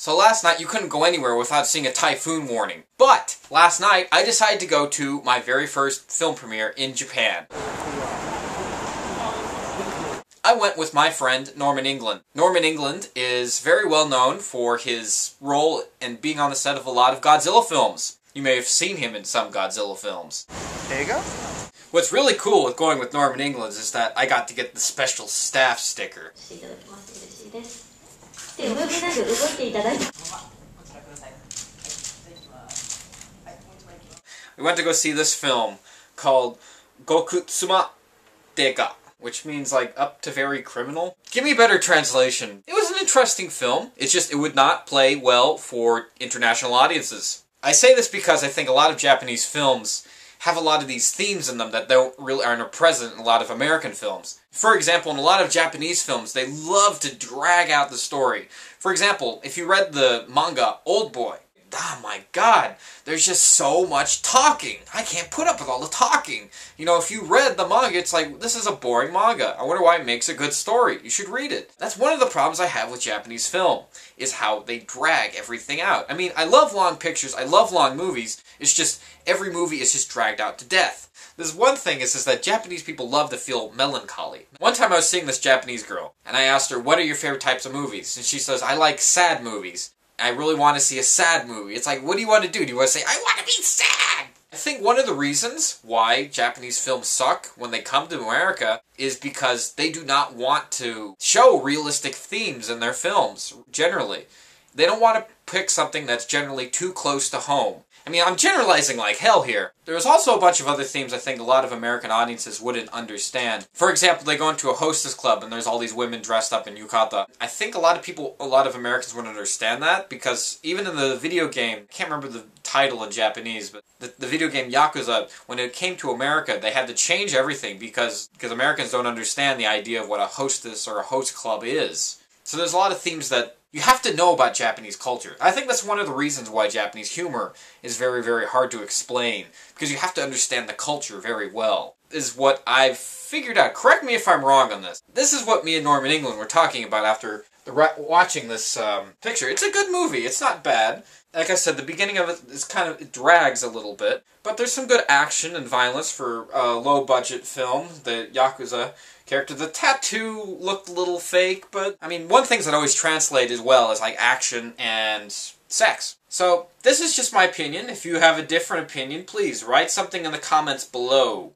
So last night you couldn't go anywhere without seeing a typhoon warning. But last night I decided to go to my very first film premiere in Japan. I went with my friend Norman England. Norman England is very well known for his role in being on the set of a lot of Godzilla films. You may have seen him in some Godzilla films. Biga? What's really cool with going with Norman England is that I got to get the special staff sticker. We went to go see this film called Gokutsuma, deka, which means like up to very criminal. Give me a better translation. It was an interesting film. It's just it would not play well for international audiences. I say this because I think a lot of Japanese films have a lot of these themes in them that aren't present in a lot of American films. For example, in a lot of Japanese films, they love to drag out the story. For example, if you read the manga Old Boy, oh my god, there's just so much talking. I can't put up with all the talking. You know, if you read the manga, it's like, this is a boring manga. I wonder why it makes a good story. You should read it. That's one of the problems I have with Japanese film, is how they drag everything out. I mean, I love long pictures, I love long movies, it's just, every movie is just dragged out to death. There's one thing is that Japanese people love to feel melancholy. One time I was seeing this Japanese girl, and I asked her, what are your favorite types of movies? And she says, I like sad movies. I really want to see a sad movie. It's like, what do you want to do? Do you want to say, I want to be sad? I think one of the reasons why Japanese films suck when they come to America is because they do not want to show realistic themes in their films, generally. They don't want to pick something that's generally too close to home. I mean, I'm generalizing like hell here. There's also a bunch of other themes I think a lot of American audiences wouldn't understand. For example, they go into a hostess club and there's all these women dressed up in yukata. I think a lot of Americans wouldn't understand that because even in the video game, I can't remember the title in Japanese, but the video game Yakuza, when it came to America, they had to change everything because Americans don't understand the idea of what a hostess or a host club is. So there's a lot of themes that you have to know about Japanese culture. I think that's one of the reasons why Japanese humor is very, very hard to explain, because you have to understand the culture very well, is what I've figured out. Correct me if I'm wrong on this. This is what me and Norman England were talking about after watching this picture. It's a good movie. It's not bad. Like I said, the beginning of it is it drags a little bit, but there's some good action and violence for a low-budget film. The Yakuza character, the tattoo looked a little fake, but, I mean, one thing that always translates well is, like, action and sex. So, this is just my opinion. If you have a different opinion, please write something in the comments below.